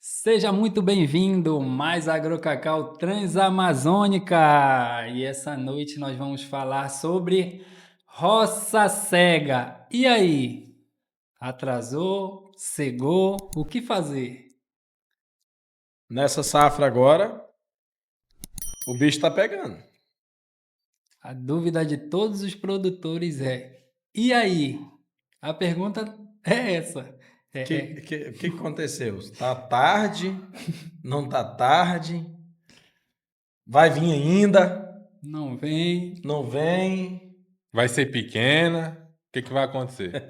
Seja muito bem-vindo, mais Agrocacau Transamazônica! E essa noite nós vamos falar sobre roça cega. E aí? Atrasou? Cegou? O que fazer? Nessa safra agora, o bicho tá pegando. A dúvida de todos os produtores é: e aí? A pergunta é essa. O É, que, é, que, que aconteceu? Tá tarde? Não tá tarde? Vai vir ainda? não vem. Não vem? Vai ser pequena? O que vai acontecer?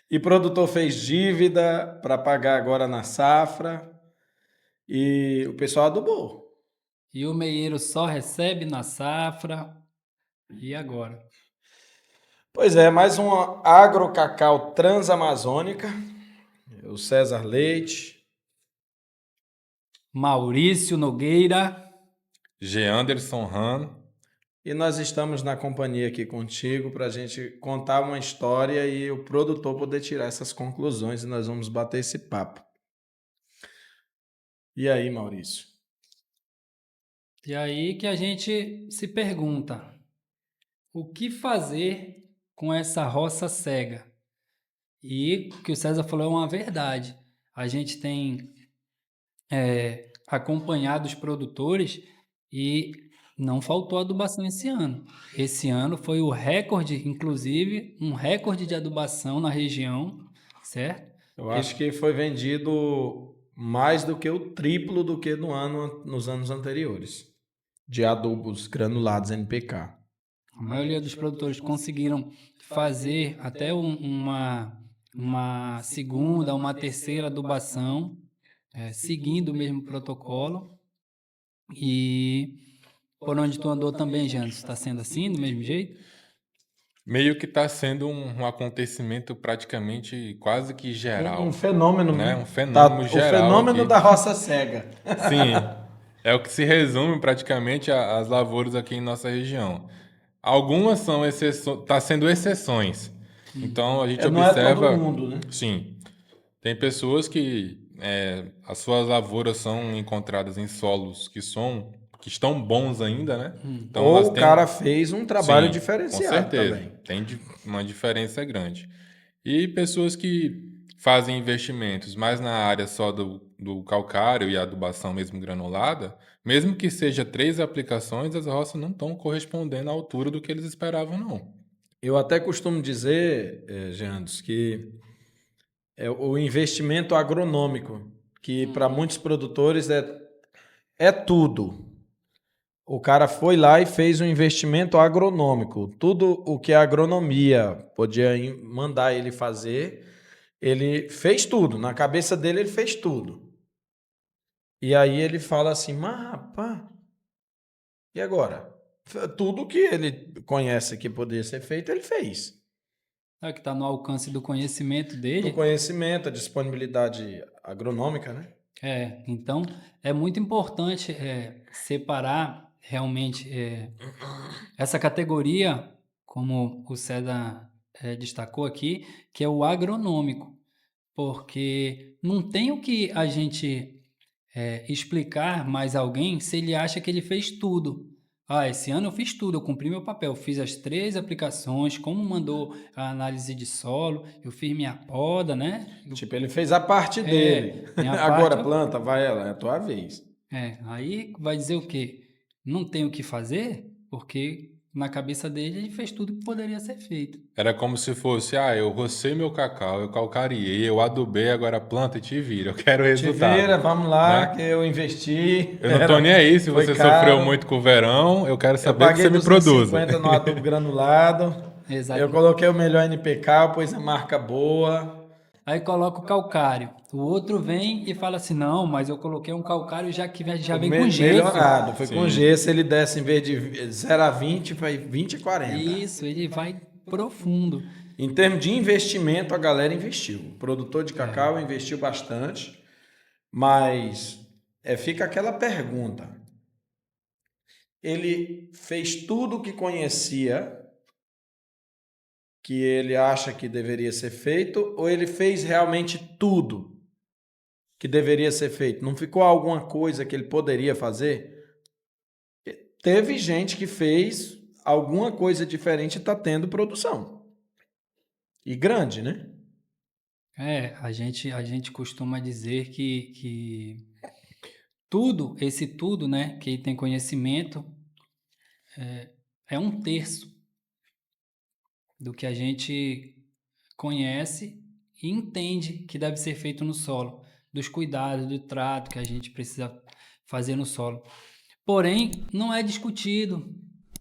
E produtor fez dívida para pagar agora na safra e o pessoal adubou. E o meieiro só recebe na safra. E agora? Pois é, mais uma agrocacau transamazônica. O César Leite. Maurício Nogueira. G. Anderson Han. E nós estamos na companhia aqui contigo para a gente contar uma história e o produtor poder tirar essas conclusões e nós vamos bater esse papo. E aí, Maurício? E aí que a gente se pergunta: o que fazer com essa roça cega? E o que o César falou é uma verdade. A gente tem acompanhado os produtores e não faltou adubação esse ano. Esse ano foi o recorde, inclusive, um recorde de adubação na região, certo? Eu acho que foi vendido mais do que o triplo do que nos anos anteriores, de adubos granulados NPK. A maioria dos produtores conseguiram fazer até uma segunda, uma terceira adubação, seguindo o mesmo protocolo. E por onde tu andou também, Janus, está sendo assim, do mesmo jeito? Meio que está sendo um acontecimento praticamente quase que Um geral, fenômeno, né? né? Um fenômeno O geral fenômeno aqui. da roça cega. Sim, é o que se resume praticamente às lavouras aqui em nossa região. Algumas são tá sendo exceções. Então a gente Não é todo observa, mundo, né? sim, tem pessoas que as suas lavouras são encontradas em solos que estão bons ainda, né? Então elas Ou o têm, cara fez um trabalho sim, com diferenciado certeza, também. uma diferença grande. E pessoas que fazem investimentos mais na área só do calcário e adubação mesmo granulada, mesmo que seja 3 aplicações, as roças não estão correspondendo à altura do que eles esperavam, não. Eu até costumo dizer, Geandos, que é o investimento agronômico, que para muitos produtores é tudo. O cara foi lá e fez um investimento agronômico. Tudo o que a agronomia podia mandar ele fazer, ele fez tudo. Na cabeça dele, ele fez tudo. E aí ele fala assim, mas rapaz, e agora? Tudo que ele conhece que poderia ser feito, ele fez. É que está no alcance do conhecimento Do dele. conhecimento, a disponibilidade agronômica, né? Então é muito importante separar realmente essa categoria, como o César destacou aqui, que é o agronômico, porque não tem o que a gente explicar mais a alguém se ele acha que ele fez tudo. Ah, esse ano eu fiz tudo, eu cumpri meu papel, fiz as 3 aplicações, como mandou a análise de solo, eu fiz minha poda, né? Tipo, ele fez a parte dele. Minha parte Agora, eu planta, vai ela, é a tua vez. Aí vai dizer o quê? Não tem o que fazer, porque na cabeça dele ele fez tudo que poderia ser feito. Era como se fosse, eu rocei meu cacau, eu calcariei, eu adubei, agora planta e te vira, eu quero Te vira, resultado, vamos lá, que né? eu investi, Eu não tô nem aí se foi você sofreu caro. muito com o verão, eu quero Eu saber que paguei você me produza. 250 no adubo granulado. Eu Exato. coloquei o melhor NPK, pus a marca boa. Aí coloca o calcário. O outro vem e fala assim: não, mas eu coloquei um calcário já que já vem com gesso. Melhorado. Foi com Sim. gesso, ele desce em vez de 0 a 20, foi 20 a 40. Isso, ele vai profundo. Em termos de investimento, a galera investiu. O produtor de cacau investiu bastante, mas fica aquela pergunta. Ele fez tudo o que conhecia, que ele acha que deveria ser feito, ou ele fez realmente tudo que deveria ser feito? Não ficou alguma coisa que ele poderia fazer? Teve gente que fez alguma coisa diferente e está tendo produção. E grande, né? A gente costuma dizer que tudo, né, que tem conhecimento, é um terço do que a gente conhece e entende que deve ser feito no solo, dos cuidados, do trato que a gente precisa fazer no solo. Porém, não é discutido,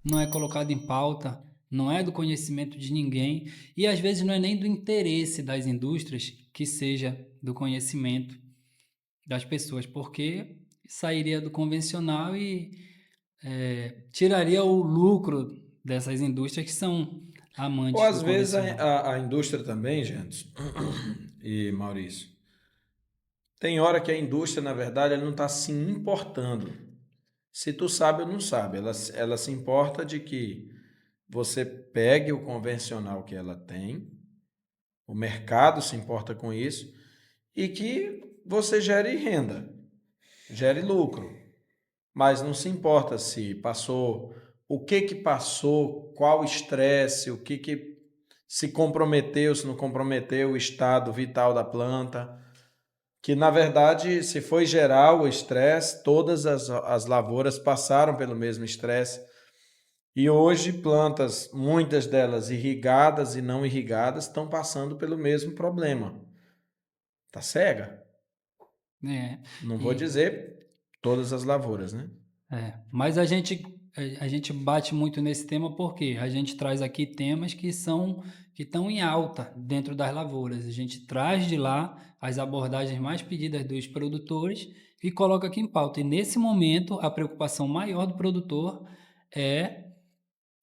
não é colocado em pauta, não é do conhecimento de ninguém e às vezes não é nem do interesse das indústrias que seja do conhecimento das pessoas, porque sairia do convencional e tiraria o lucro dessas indústrias que são Ou amantes do às vezes convencional. a indústria também, gente, e Maurício, tem hora que a indústria, na verdade, ela não está se importando. Se tu sabe ou não sabe, ela se importa de que você pegue o convencional que ela tem, o mercado se importa com isso, e que você gere renda, gere lucro. Mas não se importa se passou, o que passou, qual estresse, o que se comprometeu, se não comprometeu o estado vital da planta. Que na verdade, se foi geral o estresse, todas as lavouras passaram pelo mesmo estresse. E hoje plantas, muitas delas irrigadas e não irrigadas, estão passando pelo mesmo problema. Tá cega? É, Não vou e, dizer todas as lavouras, né? mas a gente bate muito nesse tema porque a gente traz aqui temas que estão em alta dentro das lavouras. A gente traz de lá as abordagens mais pedidas dos produtores e coloca aqui em pauta. E nesse momento, a preocupação maior do produtor é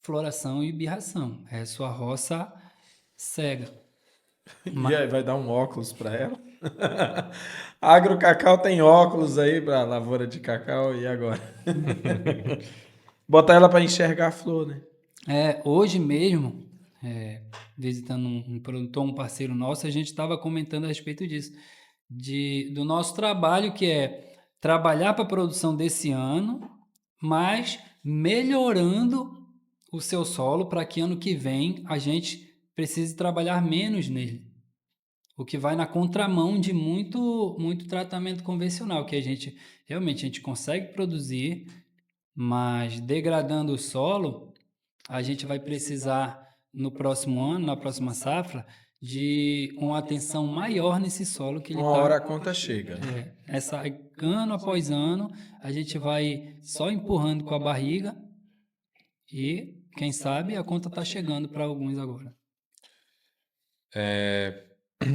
floração e birração, é sua roça cega. E Ma- aí vai dar um óculos para ela. Agrocacau tem óculos aí para lavoura de cacau e agora? Botar ela para enxergar a flor, né? Hoje mesmo, visitando um produtor, um parceiro nosso, a gente estava comentando a respeito disso, do nosso trabalho, que é trabalhar para a produção desse ano, mas melhorando o seu solo para que ano que vem a gente precise trabalhar menos nele. O que vai na contramão de muito tratamento convencional, que a gente realmente a gente consegue produzir, mas degradando o solo, a gente vai precisar no próximo ano, na próxima safra, de uma atenção maior nesse solo que ele Uma hora está. a conta chega, né? Ano após ano, a gente vai só empurrando com a barriga e, quem sabe, a conta está chegando para alguns agora.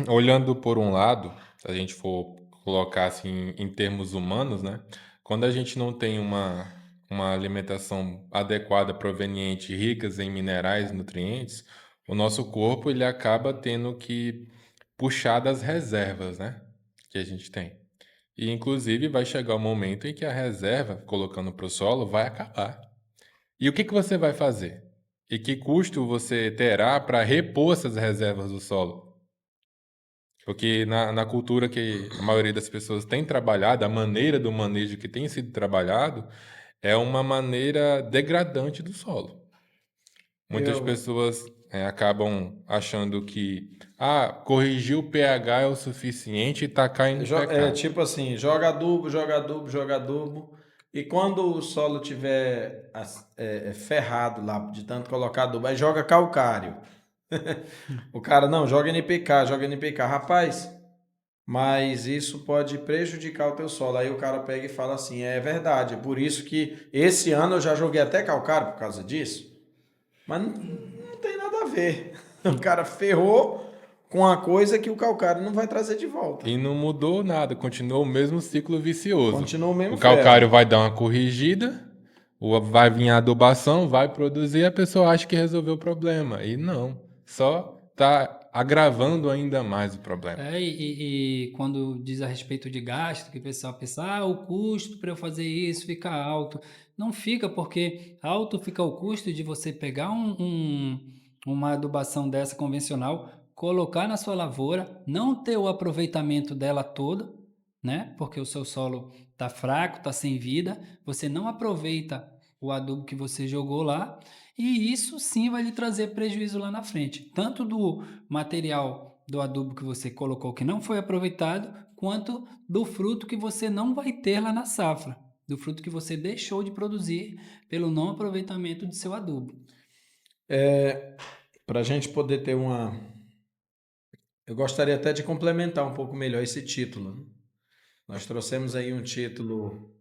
Olhando por um lado, se a gente for colocar assim em termos humanos, né? Quando a gente não tem uma alimentação adequada, proveniente, ricas em minerais e nutrientes, o nosso corpo ele acaba tendo que puxar das reservas, né? Que a gente tem. E inclusive vai chegar o momento em que a reserva, colocando para o solo, vai acabar. E o que você vai fazer? E que custo você terá para repor essas reservas do solo? Porque na cultura que a maioria das pessoas tem trabalhado, a maneira do manejo que tem sido trabalhado é uma maneira degradante do solo. Muitas Eu, pessoas acabam achando que corrigir o pH é o suficiente e está caindo em É pecado. tipo assim, joga adubo, joga adubo, joga adubo. E quando o solo tiver ferrado lá, de tanto colocar adubo, aí joga calcário. O cara, não, joga NPK, joga NPK. Rapaz, mas isso pode prejudicar o teu solo. Aí o cara pega e fala assim, é verdade, é por isso que esse ano eu já joguei até calcário por causa disso. Mas não tem nada a ver. O cara ferrou com a coisa que o calcário não vai trazer de volta. E não mudou nada, continuou o mesmo ciclo vicioso. Continua o mesmo O ferro. calcário vai dar uma corrigida, vai vir a adubação, vai produzir, a pessoa acha que resolveu o problema. E não, só está agravando ainda mais o problema. E quando diz a respeito de gasto, que o pessoal pensa, o custo para eu fazer isso fica alto. Não fica, porque alto fica o custo de você pegar uma adubação dessa convencional, colocar na sua lavoura, não ter o aproveitamento dela toda, né? Porque o seu solo está fraco, está sem vida, você não aproveita o adubo que você jogou lá, e isso sim vai lhe trazer prejuízo lá na frente, tanto do material do adubo que você colocou que não foi aproveitado, quanto do fruto que você não vai ter lá na safra, do fruto que você deixou de produzir pelo não aproveitamento do seu adubo. Para a gente poder ter uma... Eu gostaria até de complementar um pouco melhor esse título, né? Nós trouxemos aí um título...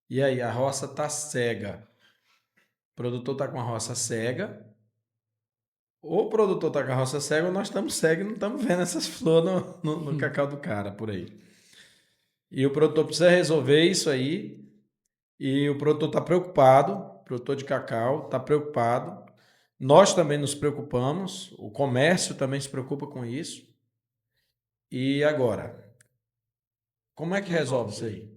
E aí, a roça está cega. O produtor está com a roça cega. Ou o produtor está com a roça cega, ou nós estamos cegos e não estamos vendo essas flores no cacau do cara por aí. E o produtor precisa resolver isso aí. E o produtor está preocupado, o produtor de cacau está preocupado. Nós também nos preocupamos, o comércio também se preocupa com isso. E agora? Como é que resolve isso aí?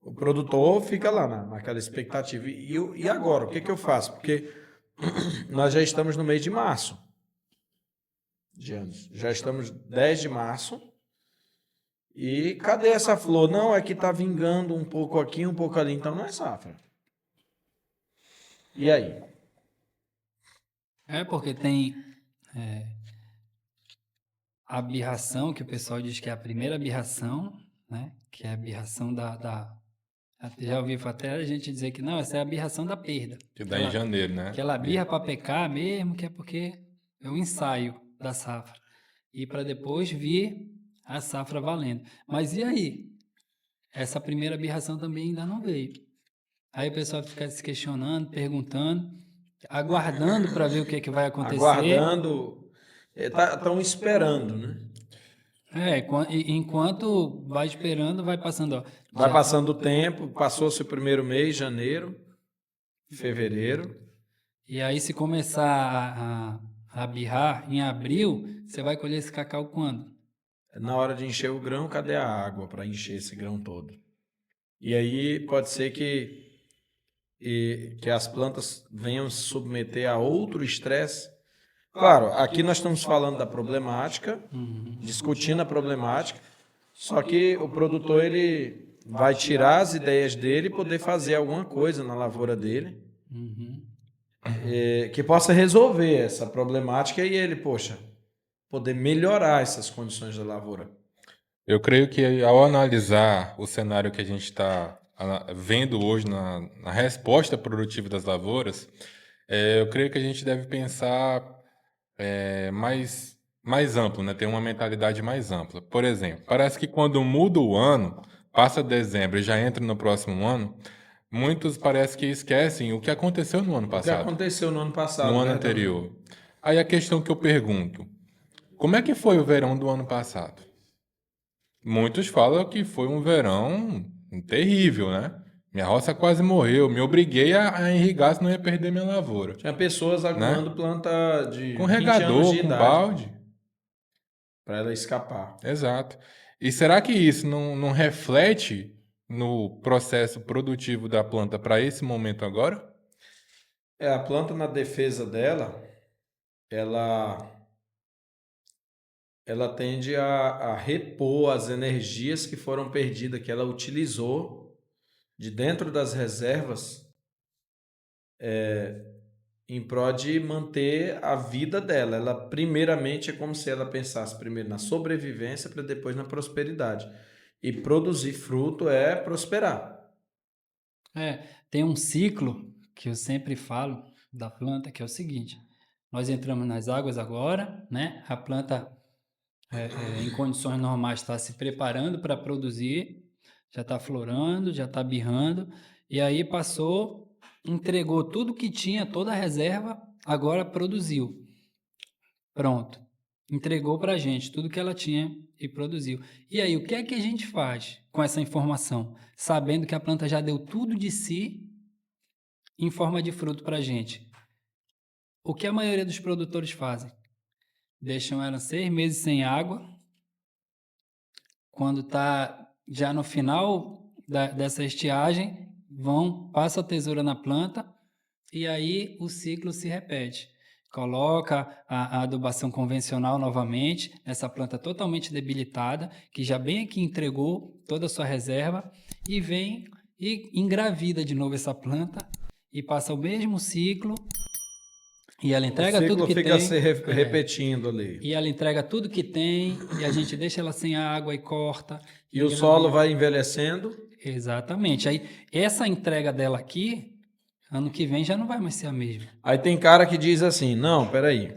O produtor fica lá naquela expectativa. E agora? O que eu faço? Porque nós já estamos no mês de março. Já estamos 10 de março. E cadê essa flor? Não, é que está vingando um pouco aqui, um pouco ali. Então não é safra. E aí? Porque tem a birração, que o pessoal diz que é a primeira birração, né? Que é a birração já ouvi até a gente dizer que não, essa é a birração da perda. Que dá em janeiro, né? Que ela birra para pecar mesmo, que é porque é o ensaio da safra. E para depois vir a safra valendo. Mas e aí? Essa primeira birração também ainda não veio. Aí o pessoal fica se questionando, perguntando, aguardando para ver o que vai acontecer. Aguardando, estão esperando, né? Enquanto vai esperando, vai passando. Ó, Vai passando o tempo, passou-se o primeiro mês, janeiro, fevereiro. E aí, se começar a birrar em abril, você vai colher esse cacau quando? Na hora de encher o grão, cadê a água para encher esse grão todo? E aí pode ser que as plantas venham se submeter a outro estresse. Claro, aqui nós estamos falando da problemática, discutindo a problemática, só que o produtor ele vai tirar as ideias dele e poder fazer alguma coisa na lavoura dele que possa resolver essa problemática e ele, poxa, poder melhorar essas condições da lavoura. Eu creio que ao analisar o cenário que a gente está vendo hoje na resposta produtiva das lavouras, eu creio que a gente deve pensar mais amplo, né? Ter uma mentalidade mais ampla. Por exemplo, parece que quando muda o ano, passa dezembro e já entra no próximo ano, muitos parece que esquecem o que aconteceu no ano O que passado, aconteceu no ano passado, no ano né, anterior. Aí a questão que eu pergunto, como é que foi o verão do ano passado? Muitos falam que foi um verão terrível, né? Minha roça quase morreu, me obriguei a irrigar, senão ia perder minha lavoura. Tinha pessoas agulhando planta de Com 20 anos regador, de com idade balde. para ela escapar. Exato. E será que isso não reflete no processo produtivo da planta para esse momento agora? A planta na defesa dela, ela tende a repor as energias que foram perdidas, que ela utilizou de dentro das reservas em prol de manter a vida dela. Ela, primeiramente, é como se ela pensasse primeiro na sobrevivência para depois na prosperidade. E produzir fruto é prosperar. Tem um ciclo que eu sempre falo da planta, que é o seguinte: nós entramos nas águas agora, né? A planta em condições normais está se preparando para produzir, já está florando, já está birrando, e aí passou, entregou tudo que tinha, toda a reserva, agora produziu. Pronto. Entregou para a gente tudo que ela tinha e produziu. E aí, o que é que a gente faz com essa informação? Sabendo que a planta já deu tudo de si em forma de fruto para a gente. O que a maioria dos produtores fazem? Deixam ela 6 meses sem água. Quando está já no final dessa estiagem, passam a tesoura na planta e aí o ciclo se repete. coloca a adubação convencional novamente, essa planta totalmente debilitada, que já bem aqui entregou toda a sua reserva, e vem e engravida de novo essa planta e passa o mesmo ciclo e ela O entrega tudo ciclo que fica tem. se É, repetindo ali. e ela entrega tudo que tem e a gente deixa ela sem água e corta e E o solo engravida. vai envelhecendo. Exatamente. Aí essa entrega dela aqui, ano que vem já não vai mais ser a mesma. Aí tem cara que diz assim: não, peraí.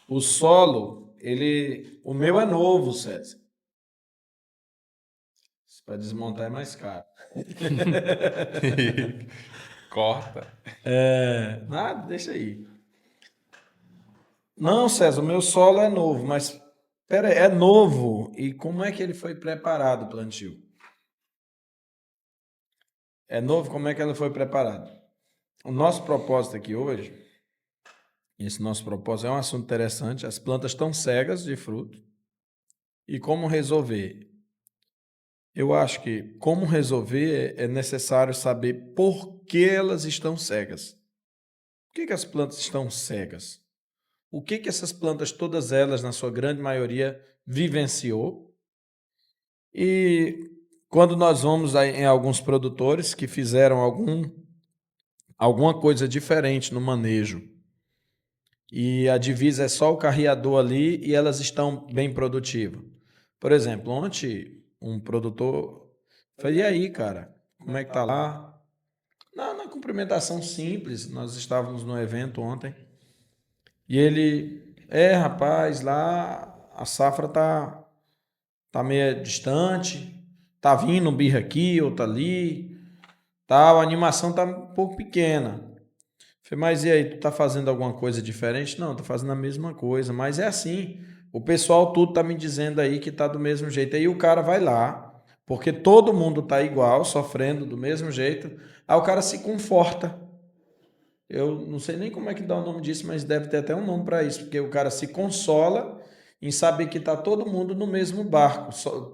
O solo, o meu é novo, César. Para desmontar é mais caro. Corta. Nada, deixa aí. Não, César, o meu solo é novo, mas peraí, é novo. E como é que ele foi preparado, o plantio? É novo, como é que ele foi preparado? O nosso propósito aqui hoje, esse nosso propósito é um assunto interessante. As plantas estão cegas de fruto. E como resolver? Eu acho que como resolver é necessário saber por que elas estão cegas. Por que as plantas estão cegas? O que essas plantas, todas elas, na sua grande maioria, vivenciou? E quando nós vamos em alguns produtores que fizeram alguma coisa diferente no manejo, e a divisa é só o carreador ali e elas estão bem produtivas. Por exemplo, ontem um produtor falou: e aí, cara, como é que tá lá? Na cumprimentação simples, nós estávamos no evento ontem, e ele, rapaz, lá a safra tá meio distante, tá vindo um birra aqui, outro ali, tal, a animação tá um pouco pequena. Falei, mas e aí, tu tá fazendo alguma coisa diferente? Não, tô fazendo a mesma coisa, mas é assim. O pessoal tudo tá me dizendo aí que tá do mesmo jeito. Aí o cara vai lá, porque todo mundo tá igual, sofrendo do mesmo jeito. Aí o cara se conforta. Eu não sei nem como é que dá o nome disso, mas deve ter até um nome para isso, porque o cara se consola em saber que tá todo mundo no mesmo barco,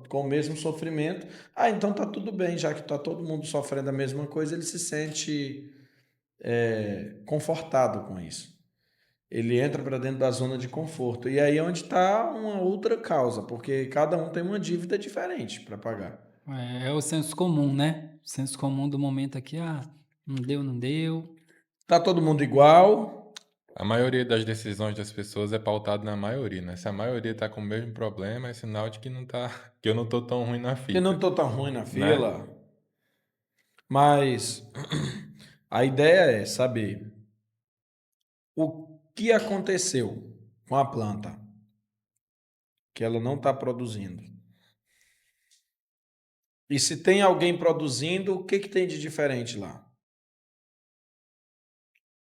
com o mesmo sofrimento. Ah, então tá tudo bem, já que tá todo mundo sofrendo a mesma coisa, ele se sente confortado com isso. Ele entra para dentro da zona de conforto. E aí é onde está uma outra causa, porque cada um tem uma dívida diferente para pagar. É o senso comum, né? O senso comum do momento aqui, não deu, não deu. Tá todo mundo igual, A maioria das decisões das pessoas é pautada na maioria, né? Se a maioria tá com o mesmo problema, é sinal de que não tá, que eu não tô tão ruim na que não fita, tô tão ruim na né? fila, mas a ideia é saber o que aconteceu com a planta que ela não está produzindo. E se tem alguém produzindo, o que tem de diferente lá?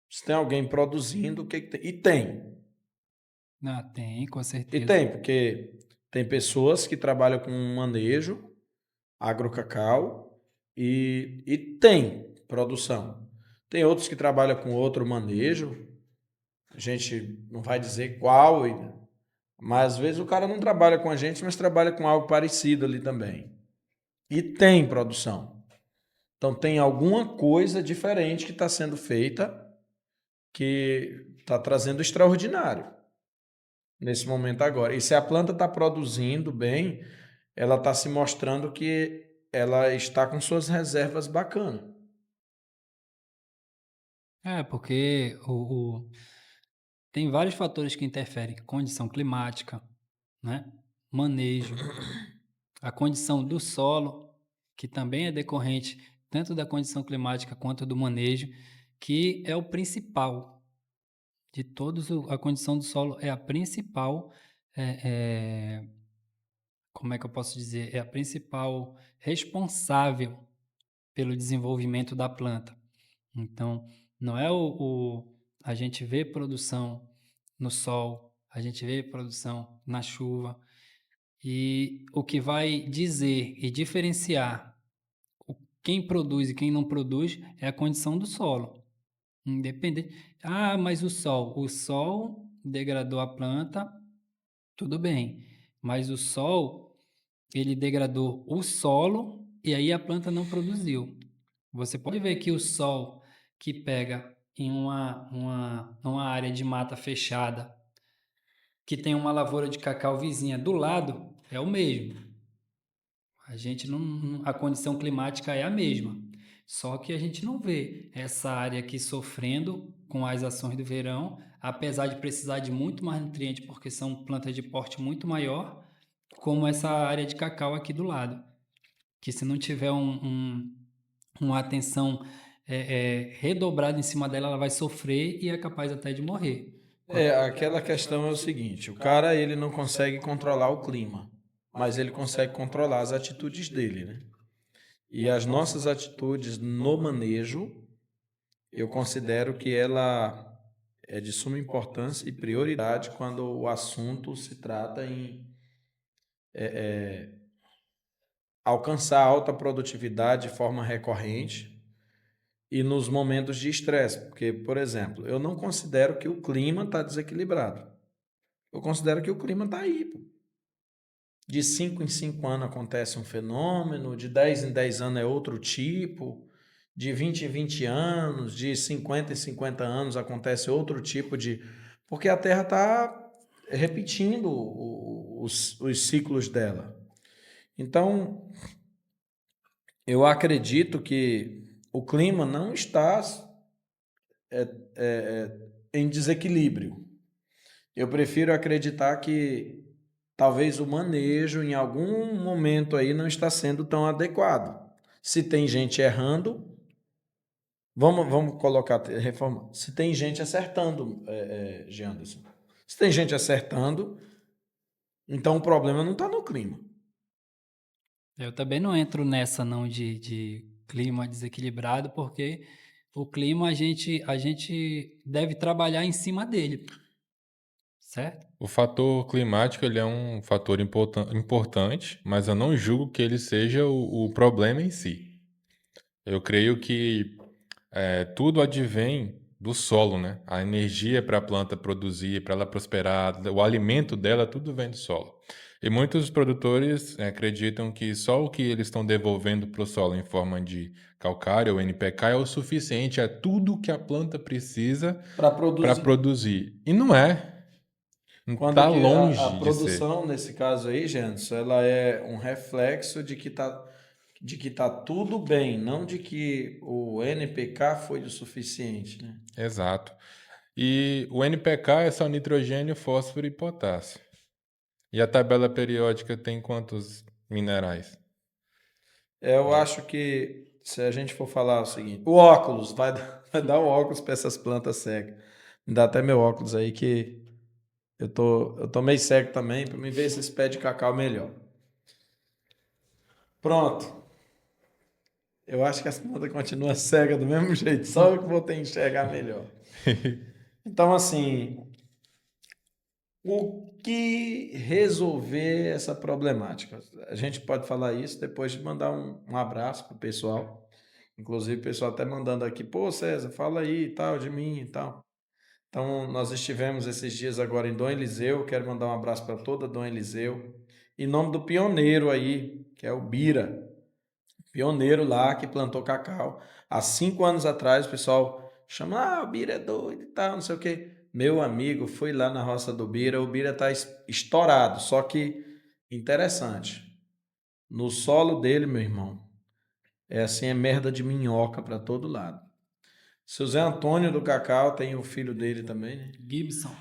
Se tem alguém produzindo, o que tem? E tem. Tem, com E certeza. tem, porque tem pessoas que trabalham com manejo, agrocacau, e tem produção. Tem outros que trabalham com outro manejo, a gente não vai dizer qual, mas às vezes o cara não trabalha com a gente, mas trabalha com algo parecido ali também. E tem produção. Então tem alguma coisa diferente que está sendo feita que está trazendo extraordinário nesse momento agora. E se a planta está produzindo bem, ela está se mostrando que ela está com suas reservas bacanas. Porque tem vários fatores que interferem. Condição climática, né? Manejo, a condição do solo, que também é decorrente tanto da condição climática quanto do manejo, que é o principal de todos. A condição do solo é a principal, é, é, como é que eu posso dizer? É a principal responsável pelo desenvolvimento da planta. Então, não é a gente vê produção no sol, a gente vê produção na chuva, e o que vai dizer e diferenciar quem produz e quem não produz é a condição do solo. Independente. Mas o sol degradou a planta, tudo bem. Mas o sol, ele degradou o solo e aí a planta não produziu. Você pode ver que o sol que pega em uma área de mata fechada, que tem uma lavoura de cacau vizinha do lado, é o mesmo. A gente a condição climática é a mesma. Só que a gente não vê essa área aqui sofrendo com as ações do verão, apesar de precisar de muito mais nutriente, porque são plantas de porte muito maior, como essa área de cacau aqui do lado. Que se não tiver uma atenção redobrada em cima dela, ela vai sofrer e é capaz até de morrer. Aquela questão é o seguinte, o cara ele não consegue controlar o clima, mas ele consegue controlar as atitudes dele, né? E as nossas atitudes no manejo, eu considero que ela é de suma importância e prioridade quando o assunto se trata em alcançar alta produtividade de forma recorrente e nos momentos de estresse. Porque, por exemplo, eu não considero que o clima está desequilibrado. Eu considero que o clima está aí. Pô. De 5 em 5 anos acontece um fenômeno, de 10 em 10 anos é outro tipo, de 20 em 20 anos, de 50 em 50 anos acontece outro tipo de... Porque a Terra está repetindo os ciclos dela. Então, eu acredito que o clima não está em desequilíbrio. Eu prefiro acreditar que talvez o manejo em algum momento aí não está sendo tão adequado. Se tem gente errando, vamos colocar, reforma. Se tem gente acertando, Janderson. Se tem gente acertando, então o problema não está no clima. Eu também não entro nessa não de clima desequilibrado, porque o clima a gente deve trabalhar em cima dele, certo? O fator climático ele é um fator importante, mas eu não julgo que ele seja o problema em si. Eu creio que tudo advém do solo, né? A energia para a planta produzir, para ela prosperar, o alimento dela, tudo vem do solo. E muitos produtores acreditam que só o que eles estão devolvendo para o solo em forma de calcário ou NPK é o suficiente, é tudo que a planta precisa Para para produzir. produzir. E não é. Quando Está que a longe de ser. produção, nesse caso aí, Janderson, ela é um reflexo de que tá tudo bem, não de que o NPK foi o suficiente, né? Exato. E o NPK é só nitrogênio, fósforo e potássio. E a tabela periódica tem quantos minerais? Eu acho que se a gente for falar o seguinte, o óculos, vai dar o óculos para essas plantas cegas. Me dá até meu óculos aí que eu tô meio cego também, para me ver se esse pé de cacau melhor. Pronto. Eu acho que essa planta continua cega do mesmo jeito, só eu que vou ter que enxergar melhor. Então, assim, o que resolver essa problemática? A gente pode falar isso depois de mandar um abraço pro pessoal. Inclusive, o pessoal até mandando aqui, pô, César, fala aí e tal, de mim e tal. Então, nós estivemos esses dias agora em Dom Eliseu, quero mandar um abraço para toda Dom Eliseu. Em nome do pioneiro aí, que é o Bira, pioneiro lá que plantou cacau. Há 5 anos atrás, o pessoal chama, o Bira é doido e tal, não sei o quê. Meu amigo, fui lá na roça do Bira, o Bira está estourado, só que interessante. No solo dele, meu irmão, é assim, é merda de minhoca para todo lado. Seu Zé Antônio do Cacau tem o filho dele também, né? Gibson.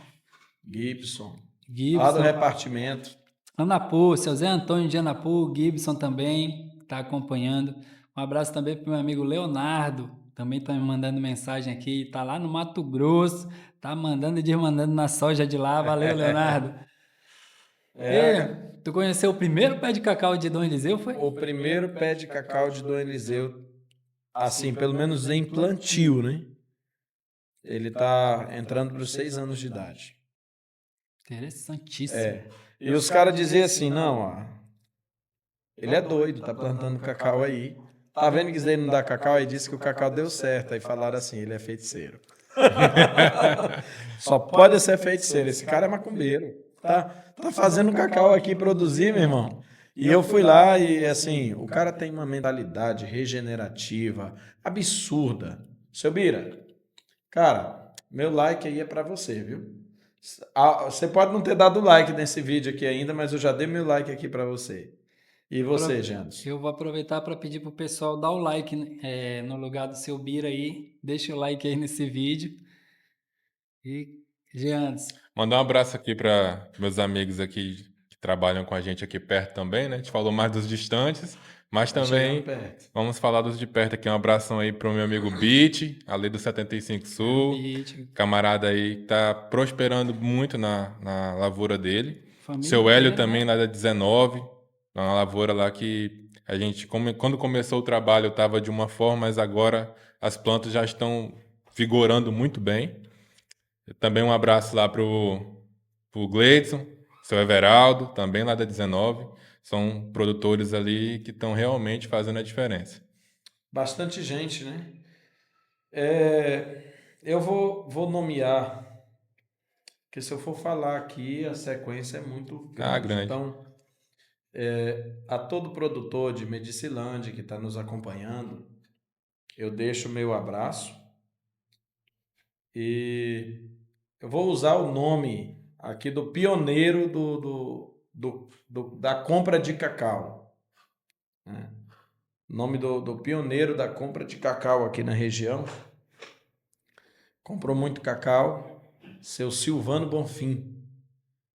Lá do repartimento. Anapu, seu Zé Antônio de Anapu, Gibson também está acompanhando. Um abraço também para o meu amigo Leonardo, também está me mandando mensagem aqui, está lá no Mato Grosso, está mandando e desmandando na soja de lá. Valeu, Leonardo. Tu conheceu o primeiro pé de cacau de Dom Eliseu, foi? O primeiro pé de cacau de Dom Eliseu, assim, pelo menos em plantio, né? Ele está entrando para os 6 anos de idade. Interessantíssimo. E os caras diziam assim, não, ó, ele é doido, tá plantando cacau aí. Tá vendo que isso daí não dá cacau? Aí disse que o cacau deu certo. Aí falaram assim, ele é feiticeiro. Só pode ser feiticeiro. Esse cara é macumbeiro. Tá fazendo cacau aqui produzir, meu irmão. E eu fui lá e, assim, o cara tem uma mentalidade regenerativa absurda. Seu Bira, Cara, meu like aí é pra você, viu? Você pode não ter dado like nesse vídeo aqui ainda, mas eu já dei meu like aqui pra você. E você, Jandos? Eu vou aproveitar para pedir pro pessoal dar o like, né, no lugar do seu Bira aí. Deixa o like aí nesse vídeo. E, Jeandes, Mandar um abraço aqui para meus amigos aqui que trabalham com a gente aqui perto também, né? A gente falou mais dos distantes, mas Tá chegando também perto. vamos falar dos de perto aqui. Um abração aí pro meu amigo Beat, ali do 75 Sul, Beat, camarada aí que tá prosperando muito na lavoura dele. família Seu Hélio inteira, também, né? lá da 19, na lavoura lá que a gente, quando começou o trabalho, estava de uma forma, mas agora as plantas já estão vigorando muito bem. Também um abraço lá pro Gleidson, seu Everaldo, também lá da 19. São produtores ali que estão realmente fazendo a diferença. Bastante gente, né? Eu vou nomear, porque se eu for falar aqui, a sequência é muito Ah, grande. grande. Então, a todo produtor de Medicilândia que está nos acompanhando, eu deixo o meu abraço e eu vou usar o nome aqui do pioneiro da compra de cacau, né? O nome do pioneiro da compra de cacau aqui na região. Comprou muito cacau, seu Silvano Bonfim.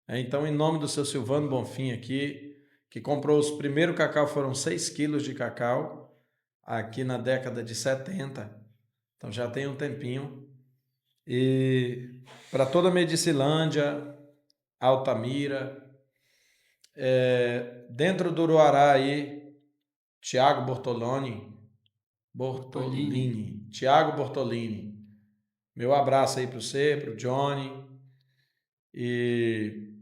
Então, em nome do seu Silvano Bonfim aqui, que comprou os primeiros cacau, foram 6 quilos de cacau, aqui na década de 70. Então já tem um tempinho. E para toda a Medicilândia, Altamira, dentro do Uruará aí, Tiago Bortolini. Tiago Bortolini. Meu abraço aí para você, para o Johnny. E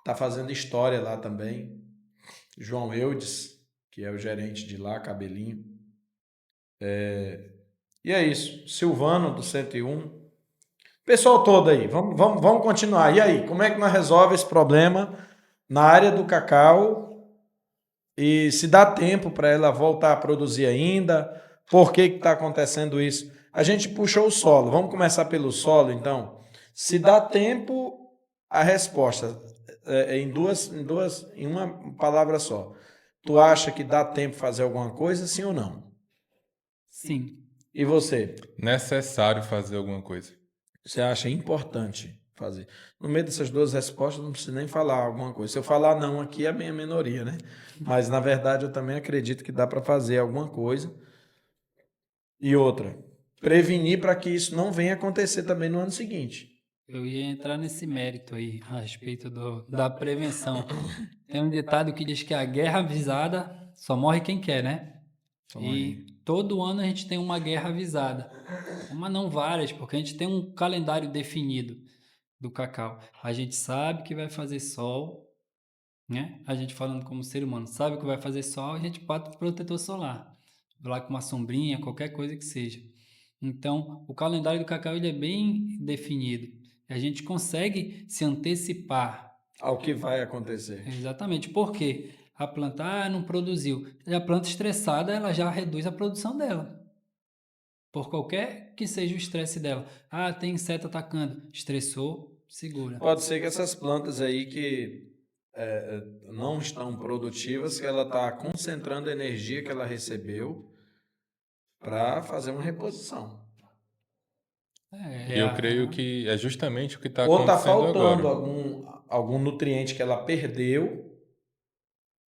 tá fazendo história lá também. João Eudes, que é o gerente de lá, cabelinho. E é isso. Silvano, do 101. Pessoal todo aí, vamos continuar. E aí, como é que nós resolvemos esse problema na área do cacau? E se dá tempo para ela voltar a produzir ainda? Por que está acontecendo isso? A gente puxou o solo. Vamos começar pelo solo, então. Se dá tempo, a resposta é em uma palavra só. Tu acha que dá tempo fazer alguma coisa, sim ou não? Sim. E você? Necessário fazer alguma coisa. Você acha importante fazer? No meio dessas duas respostas, não precisa nem falar alguma coisa. Se eu falar não aqui, é a minha minoria, né? Mas, na verdade, eu também acredito que dá para fazer alguma coisa. E outra, prevenir para que isso não venha acontecer também no ano seguinte. Eu ia entrar nesse mérito aí, a respeito da prevenção. Tem um ditado que diz que a guerra avisada só morre quem quer, né? E todo ano a gente tem uma guerra avisada. Uma não várias, porque a gente tem um calendário definido do cacau. A gente sabe que vai fazer sol, né? A gente falando como ser humano, sabe que vai fazer sol, a gente bota o protetor solar. Lá com uma sombrinha, qualquer coisa que seja. Então, o calendário do cacau ele é bem definido. A gente consegue se antecipar. Ao que vai acontecer. Exatamente. Por quê? A planta não produziu. E a planta estressada, ela já reduz a produção dela. Por qualquer que seja o estresse dela. Ah, tem inseto atacando. Estressou, segura. Pode ser que essas plantas aí que não estão produtivas, que ela está concentrando a energia que ela recebeu para fazer uma reposição. E eu creio que é justamente o que está Ou está acontecendo faltando agora. algum nutriente que ela perdeu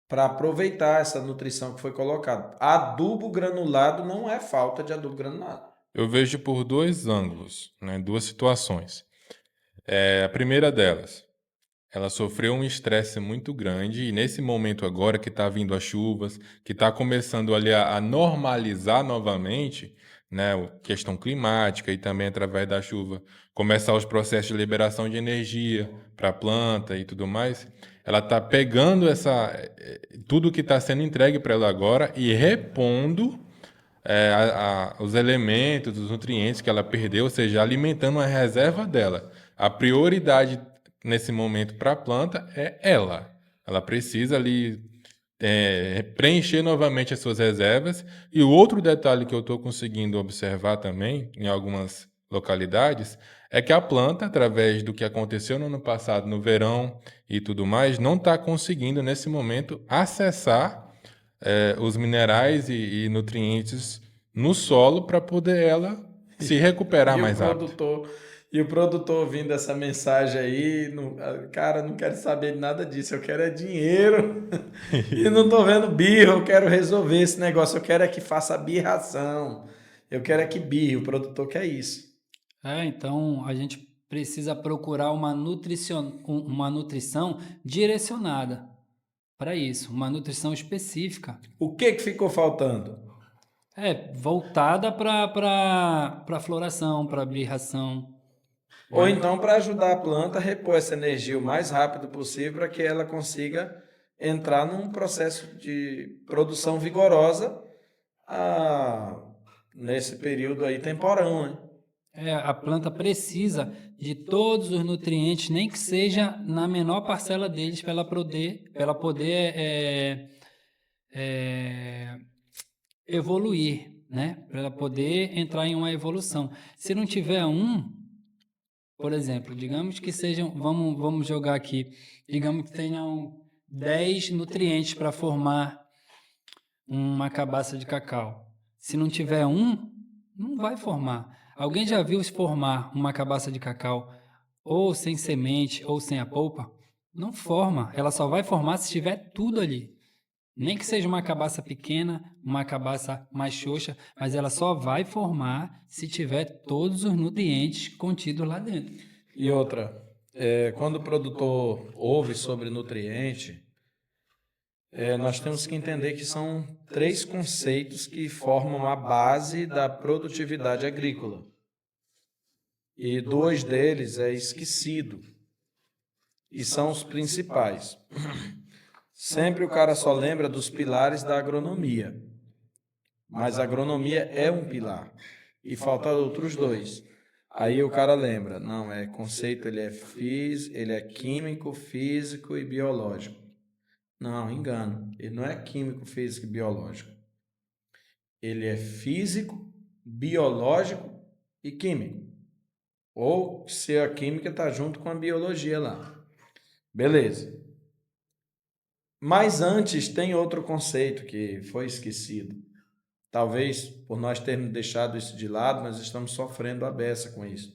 para aproveitar essa nutrição que foi colocada. Adubo granulado não é falta de adubo granulado. Eu vejo por dois ângulos, né, duas situações. A primeira delas, ela sofreu um estresse muito grande e nesse momento agora que está vindo as chuvas, que está começando ali a normalizar novamente, né, questão climática e também através da chuva, começar os processos de liberação de energia para a planta e tudo mais, ela está pegando tudo que está sendo entregue para ela agora e repondo os elementos, os nutrientes que ela perdeu, ou seja, alimentando a reserva dela. A prioridade nesse momento para a planta é ela. Ela precisa ali preencher novamente as suas reservas. E o outro detalhe que eu estou conseguindo observar também em algumas localidades, é que a planta, através do que aconteceu no ano passado, no verão e tudo mais, não está conseguindo, nesse momento, acessar os minerais e nutrientes no solo para poder ela se recuperar E o mais rápido. produtor, e o produtor ouvindo essa mensagem aí, cara, não quero saber de nada disso, eu quero é dinheiro. E não tô vendo birra, eu quero resolver esse negócio, eu quero é que faça birração. Eu quero é que birre, o produtor quer isso. Então a gente precisa procurar uma nutrição direcionada para isso, uma nutrição específica. O que ficou faltando? Voltada para a floração, para a birração. Ou então para ajudar a planta a repor essa energia o mais rápido possível para que ela consiga entrar num processo de produção vigorosa nesse período aí temporão, né? A planta precisa de todos os nutrientes, nem que seja na menor parcela deles, para ela poder evoluir, né? Para ela poder entrar em uma evolução. Se não tiver por exemplo, digamos que sejam, vamos jogar aqui, digamos que tenham 10 nutrientes para formar uma cabaça de cacau. Se não tiver não vai formar. Alguém já viu se formar uma cabaça de cacau ou sem semente ou sem a polpa? Não forma. Ela só vai formar se tiver tudo ali. Nem que seja uma cabaça pequena, uma cabaça mais xoxa, mas ela só vai formar se tiver todos os nutrientes contidos lá dentro. E outra, quando o produtor ouve sobre nutriente, nós temos que entender que são 3 conceitos que formam a base da produtividade agrícola. E 2 deles é esquecido. E são os principais. Sempre o cara só lembra dos pilares da agronomia. Mas a agronomia é um pilar. E faltam outros 2. Aí o cara lembra, não, conceito, ele é químico, físico e biológico. Não, engano. Ele não é químico, físico e biológico. Ele é físico, biológico e químico. Ou se a química está junto com a biologia lá. Beleza. Mas antes tem outro conceito que foi esquecido. Talvez por nós termos deixado isso de lado, nós estamos sofrendo a beça com isso.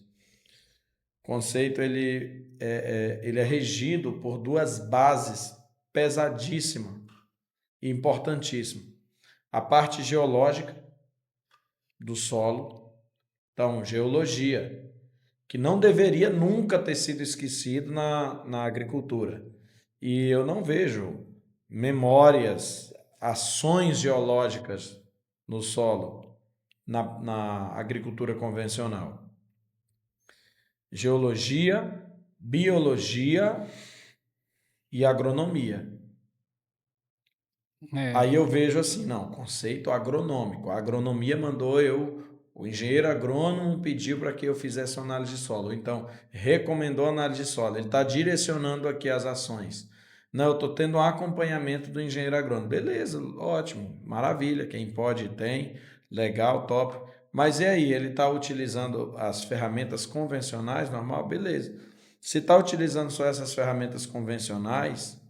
O conceito ele é regido por 2 bases pesadíssimas e importantíssimas. A parte geológica do solo, então geologia, que não deveria nunca ter sido esquecido na agricultura. E eu não vejo memórias, ações geológicas no solo na agricultura convencional. Geologia, biologia e agronomia. Aí eu vejo assim, não, conceito agronômico. A agronomia mandou o engenheiro agrônomo pediu para que eu fizesse uma análise de solo. Então, recomendou a análise de solo. Ele está direcionando aqui as ações. Não, eu estou tendo um acompanhamento do engenheiro agrônomo. Beleza, ótimo, maravilha. Quem pode tem, legal, top. Mas e aí, ele está utilizando as ferramentas convencionais, normal? Beleza. Se está utilizando só essas ferramentas convencionais,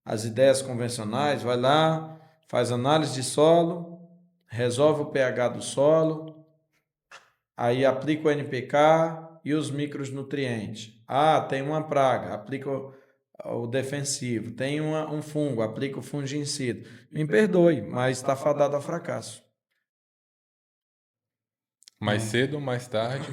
as ideias convencionais, vai lá, faz análise de solo, resolve o pH do solo, aí aplica o NPK e os micronutrientes. Tem uma praga, aplica o defensivo. Tem um fungo, aplica o fungicida. Me perdoe, mas está fadado ao fracasso. Mais cedo ou mais tarde?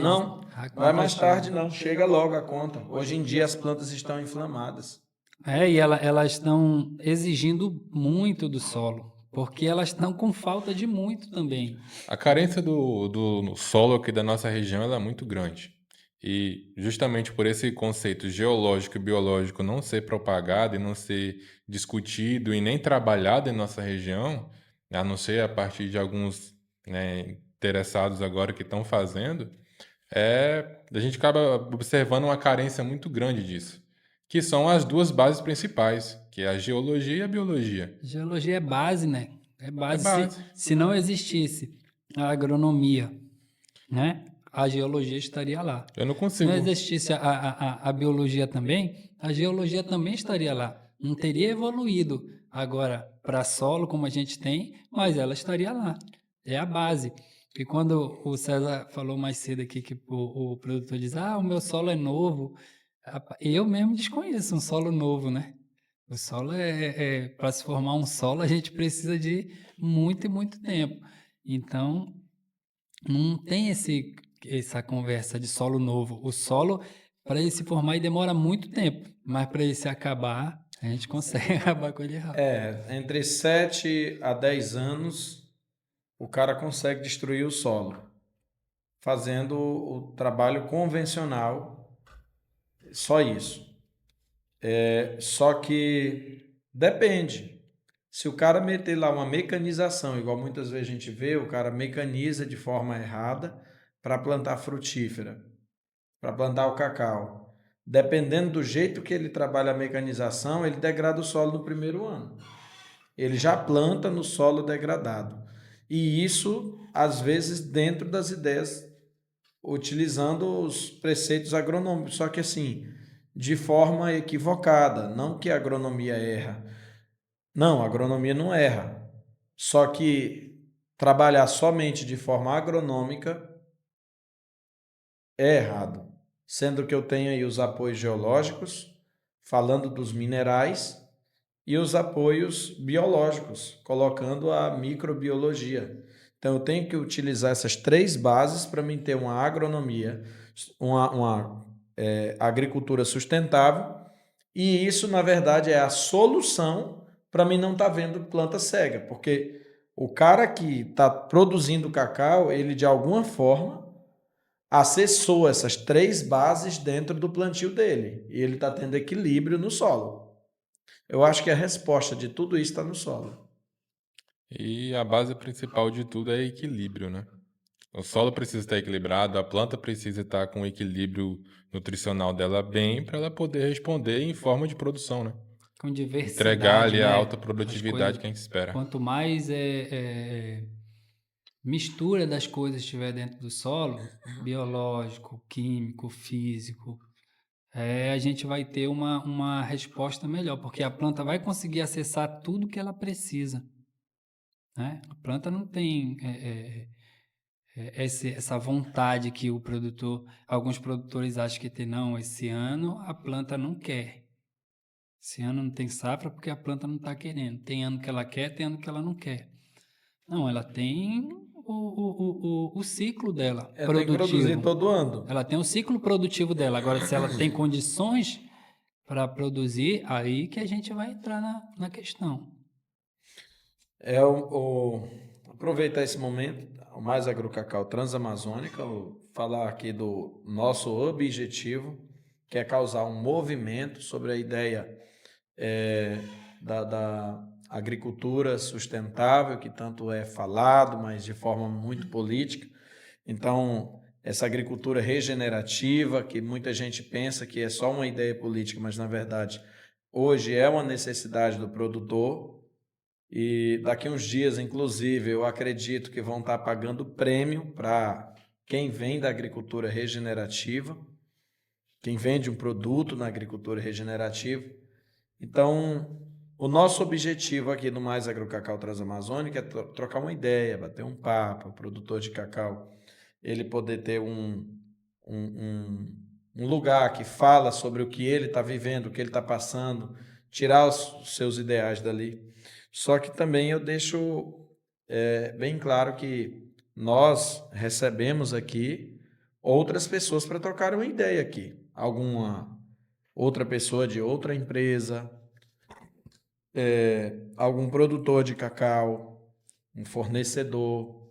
Não, vai mais tarde não, chega logo a conta. Hoje em dia as plantas estão inflamadas. E elas estão exigindo muito do solo, porque elas estão com falta de muito também. A carência do solo aqui da nossa região ela é muito grande. E justamente por esse conceito geológico e biológico não ser propagado e não ser discutido e nem trabalhado em nossa região, a não ser a partir de alguns, né, interessados agora que estão fazendo, a gente acaba observando uma carência muito grande disso, que são as 2 bases principais, que é a geologia e a biologia. Geologia é base, né? É base. É base. Se não existisse a agronomia, né, a geologia estaria lá. Eu não Se não consigo. existisse a biologia também, a geologia também estaria lá. Não teria evoluído agora para solo como a gente tem, mas ela estaria lá. É a base. E quando o César falou mais cedo aqui que o produtor diz, o meu solo é novo, eu mesmo desconheço um solo novo, né? O solo para se formar um solo, a gente precisa de muito e muito tempo. Então, não tem essa conversa de solo novo. O solo, para ele se formar, ele demora muito tempo, mas para ele se acabar, a gente consegue acabar com ele rápido. Entre 7 a 10 anos, o cara consegue destruir o solo, fazendo o trabalho convencional, só isso. Só que depende. Se o cara meter lá uma mecanização, igual muitas vezes a gente vê, o cara mecaniza de forma errada para plantar frutífera, para plantar o cacau. Dependendo do jeito que ele trabalha a mecanização, ele degrada o solo no primeiro ano. Ele já planta no solo degradado. E isso, às vezes, dentro das ideias, utilizando os preceitos agronômicos, só que assim, de forma equivocada. Não que a agronomia erra. Não, a agronomia não erra. Só que trabalhar somente de forma agronômica é errado. Sendo que eu tenho aí os apoios geológicos, falando dos minerais, e os apoios biológicos, colocando a microbiologia. Então, eu tenho que utilizar essas 3 bases para mim ter uma agronomia, uma agricultura sustentável, e isso, na verdade, é a solução para mim não estar vendo planta cega, porque o cara que está produzindo cacau, ele de alguma forma acessou essas 3 bases dentro do plantio dele, e ele está tendo equilíbrio no solo. Eu acho que a resposta de tudo isso está no solo. E a base principal de tudo é equilíbrio, né? O solo precisa estar equilibrado, a planta precisa estar com o equilíbrio nutricional dela bem para ela poder responder em forma de produção, né? Com Entregar diversidade, ali a né? alta As produtividade coisas, que a gente espera. quanto mais mistura das coisas estiver dentro do solo, biológico, químico, físico, a gente vai ter uma resposta melhor, porque a planta vai conseguir acessar tudo que ela precisa, né? A planta não tem essa vontade que alguns produtores acham que tem. Não, esse ano a planta não quer. Esse ano não tem safra porque a planta não está querendo. Tem ano que ela quer, tem ano que ela não quer. Não, ela tem o ciclo dela Tem que produzir produtivo. todo ano. Ela tem o ciclo produtivo dela. Agora, se ela tem condições para produzir, aí que a gente vai entrar na questão. Aproveitar esse momento, o Mais Agrocacau Transamazônica, falar aqui do nosso objetivo, que é causar um movimento sobre a ideia da agricultura sustentável, que tanto é falado, mas de forma muito política. Então, essa agricultura regenerativa, que muita gente pensa que é só uma ideia política, mas na verdade hoje é uma necessidade do produtor. E daqui uns dias, inclusive, eu acredito que vão estar pagando prêmio para quem vem da agricultura regenerativa, quem vende um produto na agricultura regenerativa. Então, o nosso objetivo aqui no Mais Agrocacau Transamazônica é trocar uma ideia, bater um papo, o produtor de cacau, ele poder ter um lugar que fala sobre o que ele está vivendo, o que ele está passando, tirar os seus ideais dali. Só que também eu deixo bem claro que nós recebemos aqui outras pessoas para trocar uma ideia aqui. Alguma outra pessoa de outra empresa, algum produtor de cacau, um fornecedor,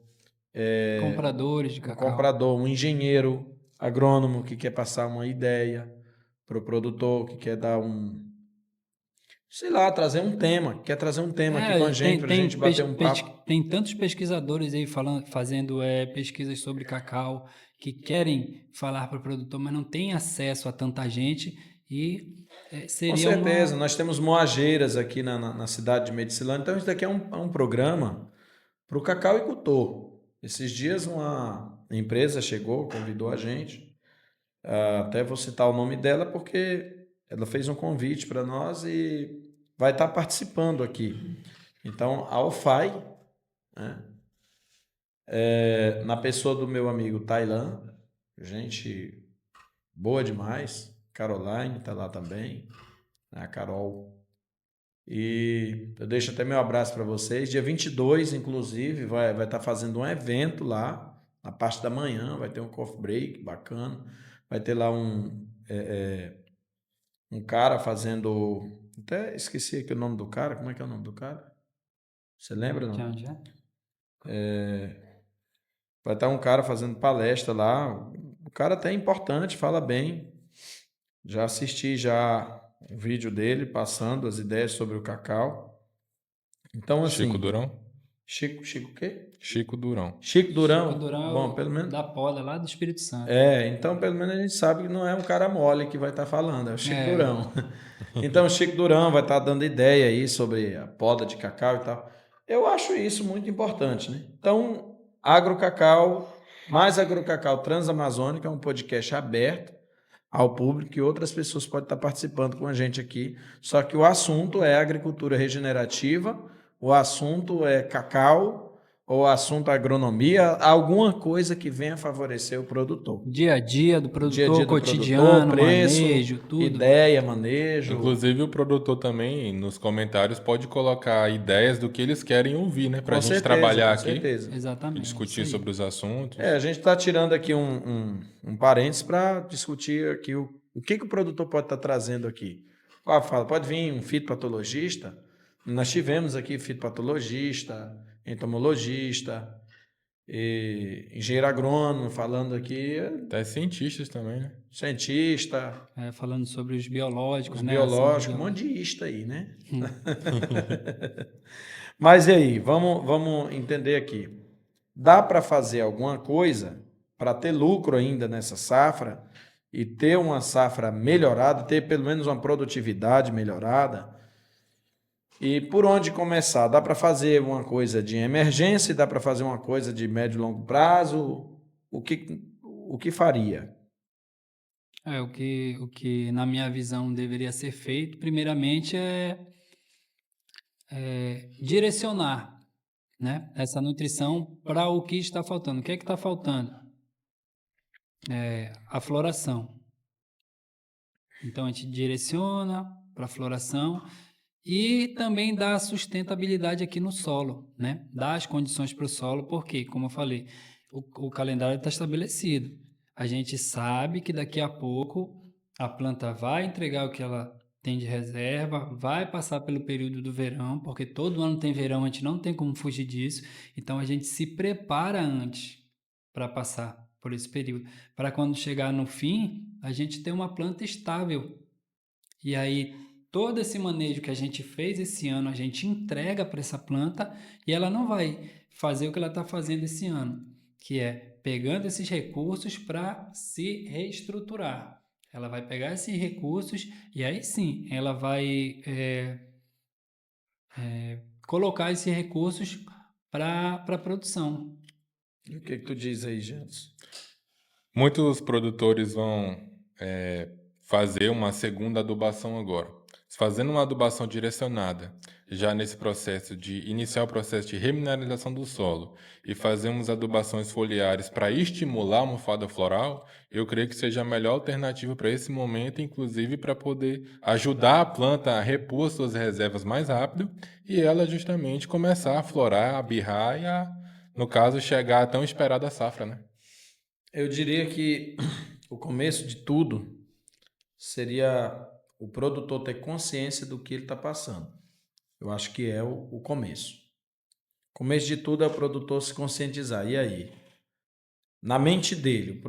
Compradores de um cacau. comprador, um engenheiro agrônomo que quer passar uma ideia para o produtor, que quer dar sei lá, trazer um tema, quer trazer um tema aqui com a gente, para a gente bater um papo. Tem tantos pesquisadores aí fazendo pesquisas sobre cacau que querem falar para o produtor, mas não tem acesso a tanta gente e Com seria certeza, nós temos moageiras aqui na cidade de Medicilândia, então isso daqui é um programa para o cacauicultor. Esses dias uma empresa chegou, convidou a gente, até vou citar o nome dela porque ela fez um convite para nós e vai estar participando aqui. Então, a OFAI, né, na pessoa do meu amigo Tailan, gente boa demais, Caroline está lá também, né, a Carol. E eu deixo até meu abraço para vocês. Dia 22, inclusive, vai estar fazendo um evento lá, na parte da manhã, vai ter um coffee break bacana. Vai ter lá um cara fazendo. Até esqueci aqui o nome do cara. Como é que é o nome do cara? Você lembra, De não? onde é? Vai estar um cara fazendo palestra lá. O cara até é importante, fala bem. Já assisti já um vídeo dele passando as ideias sobre o cacau. Então, Chico assim, Durão? Chico o quê? Chico Durão. Chico Chico Durão? Durão é Bom, pelo menos. da Poda, lá do Espírito Santo. Então pelo menos a gente sabe que não é um cara mole que vai estar falando, é o Chico É, Durão. Então o Chico Durão vai estar dando ideia aí sobre a poda de cacau e tal. Eu acho isso muito importante, né? Então, Agrocacau, mais Agrocacau Transamazônica, é um podcast aberto ao público e outras pessoas podem estar participando com a gente aqui. Só que o assunto é agricultura regenerativa, o assunto é cacau, ou o assunto é agronomia, alguma coisa que venha favorecer o produtor. dia a dia do Dia a produtor, dia do produtor, cotidiano, preço, manejo, tudo. ideia, manejo. Inclusive, o produtor também, nos comentários, pode colocar ideias do que eles querem ouvir, né? Pra Com gente certeza, trabalhar com aqui certeza. e Exatamente. discutir Isso aí. sobre os assuntos. A gente está tirando aqui um parênteses para discutir aqui o que o produtor pode estar trazendo aqui. Pode vir um fitopatologista. Nós tivemos aqui fitopatologista, entomologista, engenheiro agrônomo falando aqui, Até cientistas também, né? cientista, Falando sobre os biológicos, os né? a ação dos biológicos, um monte biológicos. de ista aí, né? Mas e aí, vamos entender aqui. Dá para fazer alguma coisa para ter lucro ainda nessa safra e ter uma safra melhorada, ter pelo menos uma produtividade melhorada? E por onde começar? Dá para fazer uma coisa de emergência, dá para fazer uma coisa de médio e longo prazo? O que faria? O que na minha visão deveria ser feito, primeiramente, é direcionar, né, essa nutrição para o que está faltando. O que é que está faltando? A floração. Então, a gente direciona para a floração e também dá sustentabilidade aqui no solo, né? Dá as condições para o solo, porque, como eu falei, o calendário está estabelecido. A gente sabe que daqui a pouco a planta vai entregar o que ela tem de reserva, vai passar pelo período do verão, porque todo ano tem verão, a gente não tem como fugir disso. Então, a gente se prepara antes para passar por esse período, para quando chegar no fim, a gente ter uma planta estável. E aí, todo esse manejo que a gente fez esse ano, a gente entrega para essa planta e ela não vai fazer o que ela está fazendo esse ano, que é pegando esses recursos para se reestruturar. Ela vai pegar esses recursos e aí sim, ela vai colocar esses recursos para a produção. O que tu diz aí, Jantos? Muitos produtores vão fazer uma segunda adubação agora. Fazendo uma adubação direcionada, já nesse processo de iniciar o processo de remineralização do solo e fazermos adubações foliares para estimular a almofada floral, eu creio que seja a melhor alternativa para esse momento, inclusive para poder ajudar a planta a repor suas reservas mais rápido e ela justamente começar a florar, a birrar e no caso, chegar à tão esperada safra, né? Eu diria que o começo de tudo seria o produtor ter consciência do que ele está passando. Eu acho que é o começo. O começo de tudo é o produtor se conscientizar. E aí? Na mente dele,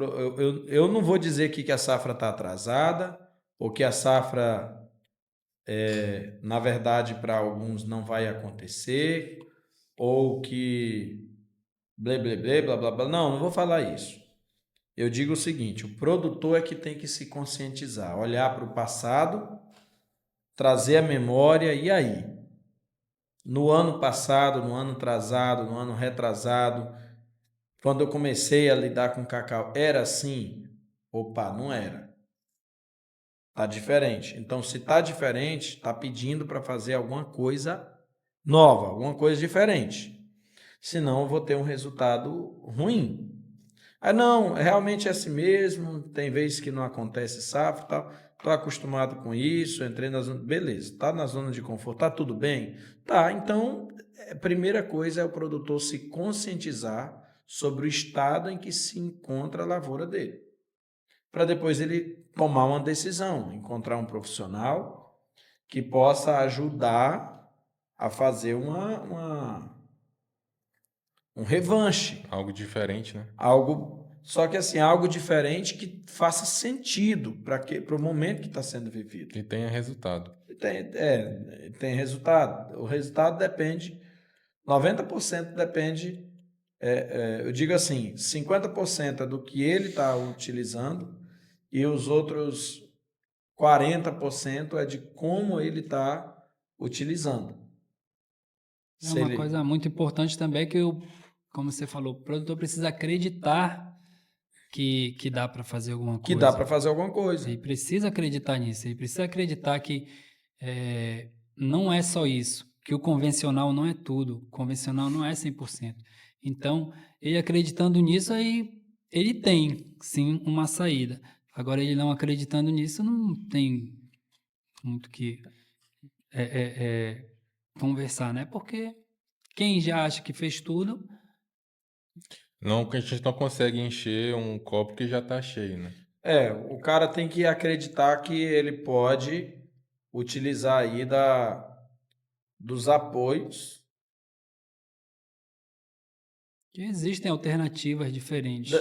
eu não vou dizer aqui que a safra está atrasada ou que a safra, na verdade, para alguns não vai acontecer ou que blá, blá, blá, blá, blá, blá. Não vou falar isso. Eu digo o seguinte, o produtor é que tem que se conscientizar, olhar para o passado, trazer a memória, e aí? No ano passado, no ano atrasado, no ano retrasado, quando eu comecei a lidar com cacau, era assim? Opa, não era. Tá diferente. Então, se tá diferente, tá pedindo para fazer alguma coisa nova, alguma coisa diferente. Senão, eu vou ter um resultado ruim. Ah, não, realmente é assim mesmo. Tem vezes que não acontece safra e tal. Estou acostumado com isso, entrei na zona. Beleza, tá na zona de conforto, tá tudo bem? Tá, então, a primeira coisa é o produtor se conscientizar sobre o estado em que se encontra a lavoura dele, para depois ele tomar uma decisão, encontrar um profissional que possa ajudar a fazer um revanche, Algo diferente, né? algo, só que assim, algo diferente que faça sentido para o momento que está sendo vivido. E tenha resultado. Tem resultado. O resultado depende, 90% depende, eu digo assim, 50% é do que ele está utilizando e os outros 40% é de como ele está utilizando. É Se uma ele, coisa muito importante também que, como você falou, o produtor precisa acreditar que dá para fazer alguma que dá coisa. para fazer alguma coisa. Ele precisa acreditar nisso, ele precisa acreditar que não é só isso, que o convencional não é tudo, o convencional não é 100%. Então, ele acreditando nisso, aí ele tem, sim, uma saída. Agora, ele não acreditando nisso, não tem muito que conversar, né? Porque quem já acha que fez tudo, Não, que a gente não consegue encher um copo que já está cheio, né? O cara tem que acreditar que ele pode utilizar aí dos apoios que existem alternativas da, diferentes.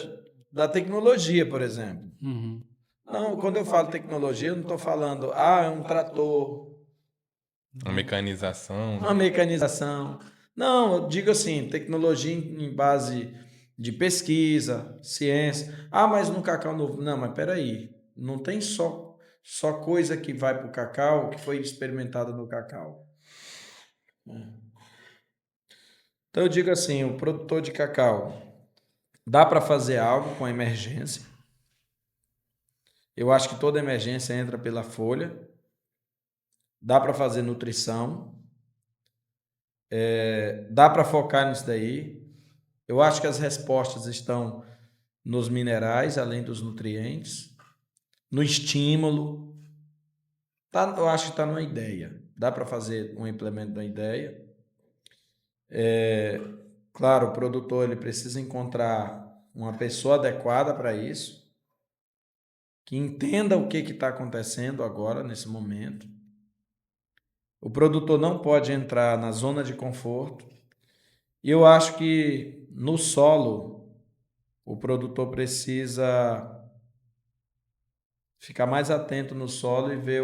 da tecnologia, por exemplo. Uhum. Não, quando eu falo tecnologia, eu não estou falando, é um trator, A mecanização, uma né? mecanização. Não, eu digo assim, tecnologia em base de pesquisa, ciência. Ah, mas no cacau novo. Não, mas peraí. Não tem só coisa que vai para o cacau que foi experimentada no cacau. Então eu digo assim, o produtor de cacau, dá para fazer algo com a emergência. Eu acho que toda emergência entra pela folha. Dá para fazer nutrição. Dá para focar nisso daí. Eu acho que as respostas estão nos minerais, além dos nutrientes, no estímulo. Eu acho que está numa ideia. Dá para fazer um implemento da ideia. Claro, o produtor ele precisa encontrar uma pessoa adequada para isso, que entenda o que está acontecendo agora, nesse momento. O produtor não pode entrar na zona de conforto. E eu acho que no solo, o produtor precisa ficar mais atento no solo e ver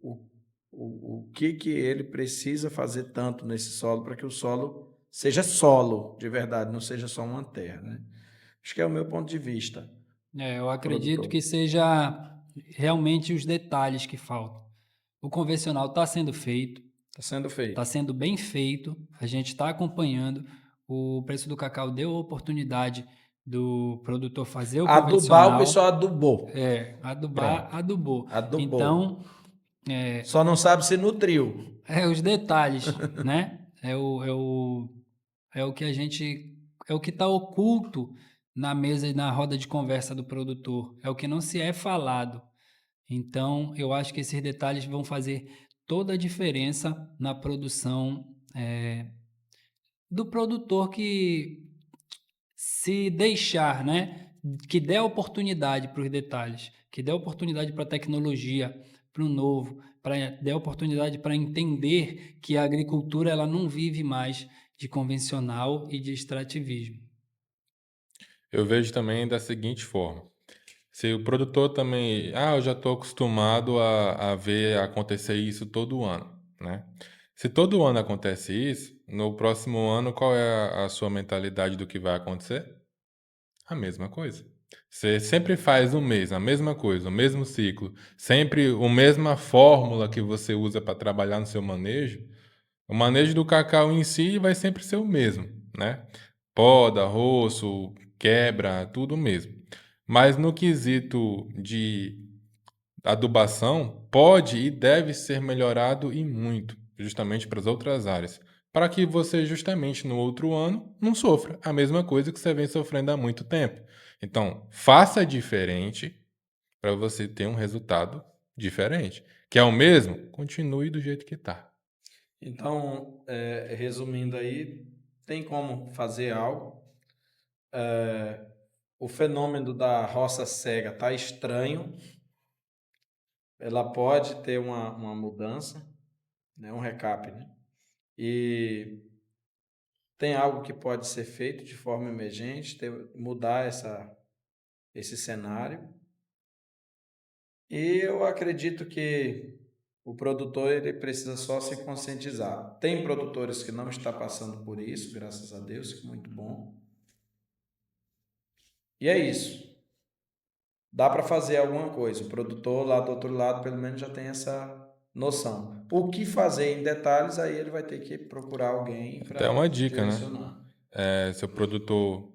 o, o que ele precisa fazer tanto nesse solo para que o solo seja solo de verdade, não seja só uma terra, né? Acho que é o meu ponto de vista, Eu acredito produtor. que seja realmente os detalhes que faltam. O convencional está sendo feito, Está sendo está feito. sendo bem feito, a gente está acompanhando. O preço do cacau deu a oportunidade do produtor fazer o Adubar, o convencional. pessoal adubou. Adubar, Pronto. adubou. Adubou. Então, Só não sabe se nutriu. os detalhes, né? É o que a gente, é o que está oculto na mesa e na roda de conversa do produtor, é o que não se é falado. Então, eu acho que esses detalhes vão fazer toda a diferença na produção do produtor que se deixar, né? Que dê oportunidade para os detalhes, que dê oportunidade para a tecnologia, para o novo, para dê oportunidade para entender que a agricultura ela não vive mais de convencional e de extrativismo. Eu vejo também da seguinte forma. Se o produtor também, eu já estou acostumado a ver acontecer isso todo ano, né? Se todo ano acontece isso, no próximo ano, qual é a sua mentalidade do que vai acontecer? A mesma coisa. Você sempre faz o mesmo, a mesma coisa, o mesmo ciclo, sempre a mesma fórmula que você usa para trabalhar no seu manejo. O manejo do cacau em si vai sempre ser o mesmo, né? poda, roço, quebra, tudo mesmo. Mas no quesito de adubação, pode e deve ser melhorado e muito, justamente para as outras áreas, para que você justamente no outro ano não sofra a mesma coisa que você vem sofrendo há muito tempo. Então, faça diferente para você ter um resultado diferente. Quer o mesmo? Continue do jeito que está. Então, resumindo aí, tem como fazer algo. O fenômeno da roça cega está estranho. Ela pode ter uma mudança, né? Um recap, né? E tem algo que pode ser feito de forma emergente, mudar esse cenário. E eu acredito que o produtor ele precisa só se conscientizar. Tem produtores que não estão passando por isso, graças a Deus, que muito bom. E é isso. Dá para fazer alguma coisa. O produtor lá do outro lado, pelo menos, já tem essa noção. O que fazer em detalhes, aí ele vai ter que procurar alguém Até para uma dica, né? direcionar. Se o produtor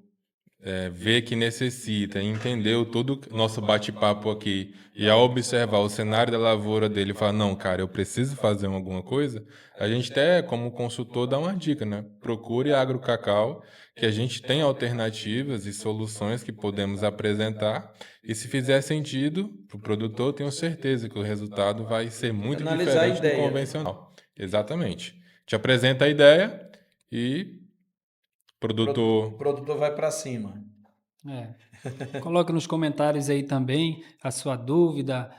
vê que necessita, entendeu todo o nosso bate-papo aqui e ao observar o cenário da lavoura dele, fala, não, cara, eu preciso fazer alguma coisa, a gente até, como consultor, dá uma dica, né? Procure a AgroCacau, que a gente tem alternativas e soluções que podemos apresentar e se fizer sentido para o produtor, tenho certeza que o resultado vai ser muito Analisar a diferente do ideia, né? convencional. Exatamente. Te apresenta a ideia e o O produtor produtor vai para cima. Coloque nos comentários aí também a sua dúvida,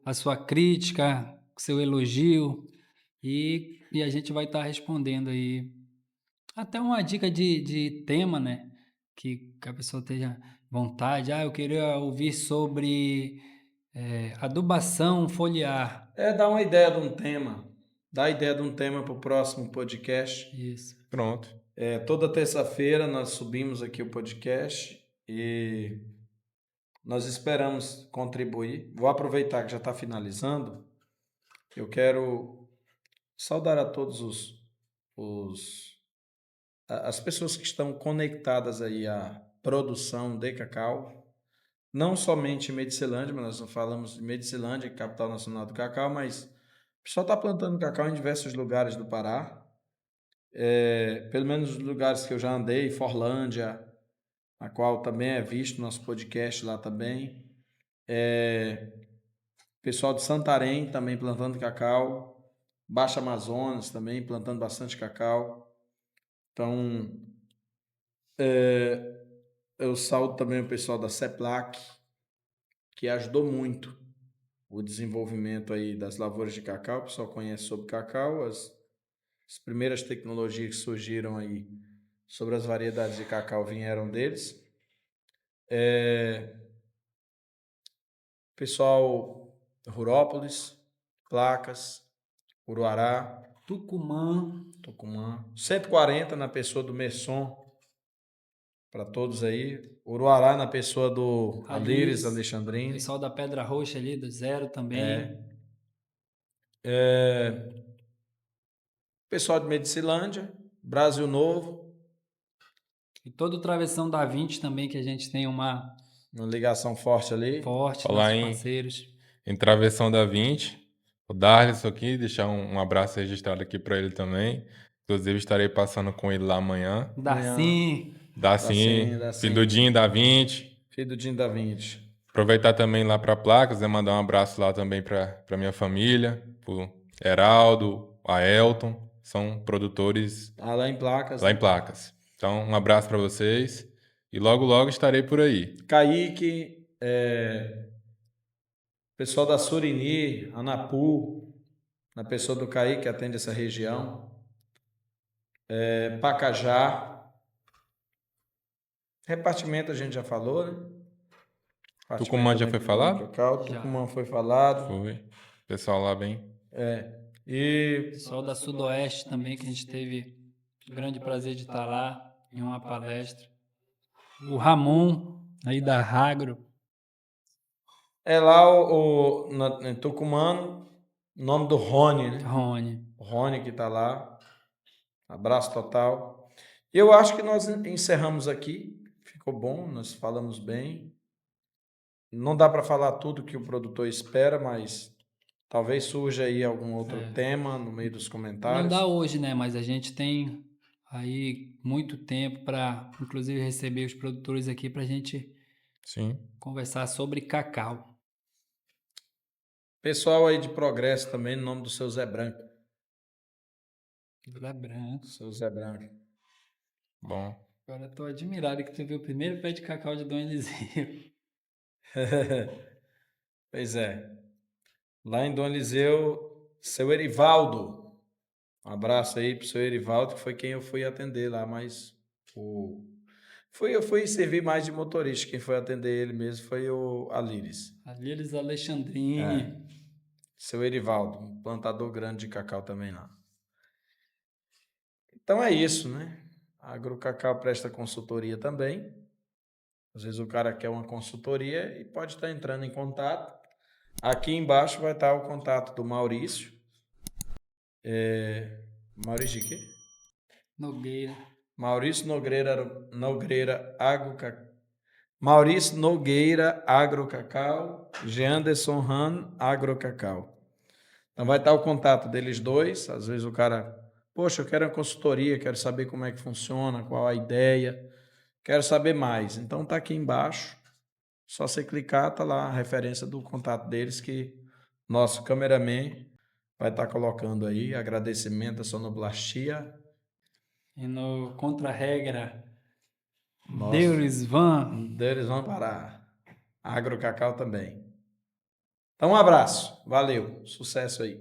a sua crítica, o seu elogio e a gente vai estar respondendo aí. Até uma dica de tema, né? Que a pessoa tenha vontade. Eu queria ouvir sobre adubação foliar. Dá uma ideia de um tema. Dá a ideia de um tema para o próximo podcast. Isso. pronto. Toda terça-feira nós subimos aqui o podcast e nós esperamos contribuir. Vou aproveitar que já está finalizando. Eu quero saudar a todos as pessoas que estão conectadas aí à produção de cacau. Não somente em Medicilândia, mas nós não falamos de Medicilândia, capital nacional do cacau, mas o pessoal está plantando cacau em diversos lugares do Pará. Pelo menos os lugares que eu já andei, Forlândia, a qual também é visto nosso podcast lá também. Pessoal de Santarém também plantando cacau. Baixa Amazonas também plantando bastante cacau. Então, eu saúdo também o pessoal da CEPLAC, que ajudou muito o desenvolvimento aí das lavouras de cacau. O pessoal conhece sobre cacau, as primeiras tecnologias que surgiram aí sobre as variedades de cacau vieram deles. Pessoal Rurópolis, Placas, Uruará, Tucumã. 140 na pessoa do Messon, para todos aí. Uruará na pessoa do Alíris Alexandrine. Pessoal da Pedra Roxa ali, do Zero também. Pessoal de Medicilândia, Brasil Novo. E todo o Travessão da 20 também, que a gente tem uma ligação forte ali. Forte, Falar nossos parceiros. Em Travessão da 20, o Darlis aqui, deixar um abraço registrado aqui para ele também. Inclusive, estarei passando com ele lá amanhã. Darcy. Filho do Dinho da 20. Filho do Dinho da 20. Aproveitar também lá para Placas, mandar um abraço lá também para minha família, pro Heraldo, a Elton, são produtores lá em Placas. Lá em Placas. Então, um abraço para vocês e logo, logo estarei por aí. Kaique, pessoal da Surini, Anapu, na pessoa do Kaique que atende essa região. Pacajá. Repartimento a gente já falou, né? Tucumã já foi falado? Tucumã foi falado. Foi. Pessoal lá bem. E pessoal da Sudoeste também, que a gente teve o grande prazer de estar lá em uma palestra. O Ramon, aí da Ragro. Lá em Tucumã, o nome do Rony, né? Rony. O Rony que tá lá. Abraço total. Eu acho que nós encerramos aqui. Ficou bom, nós falamos bem. Não dá para falar tudo que o produtor espera, mas talvez surja aí algum outro tema no meio dos Não comentários. dá hoje, né? Mas a gente tem aí muito tempo para, inclusive, receber os produtores aqui para a gente Sim. conversar sobre cacau. Pessoal aí de Progresso também, no nome do seu Zé Branco. Vila Branco. Seu Zé Branco. Bom. Agora estou admirado que tu viu o primeiro pé de cacau de Dom Eliseu. Pois é. Lá em Dom Eliseu, seu Erivaldo. Um abraço aí pro seu Erivaldo, que foi quem eu fui atender lá, mas eu fui servir mais de motorista. Quem foi atender ele mesmo foi o Alíris. Alíris Alexandrini. Seu Erivaldo, um plantador grande de cacau também lá. Então é isso, né? A Agrocacau presta consultoria também. Às vezes o cara quer uma consultoria e pode estar entrando em contato. Aqui embaixo vai estar o contato do Maurício. Maurício de quê? Nogueira. Maurício Nogueira Maurício Nogueira Agrocacau, Jeanderson Han Agrocacau. Então vai estar o contato deles dois. Às vezes o cara, poxa, eu quero uma consultoria, quero saber como é que funciona, qual a ideia, quero saber mais. Então tá aqui embaixo. Só você clicar, tá lá a referência do contato deles que nosso cameraman vai estar colocando aí. Agradecimento à Sonoplastia. E no Contra-Regra, Nossa. Deus Van. Deles vão parar. Agrocacau também. Então um abraço. Valeu. Sucesso aí.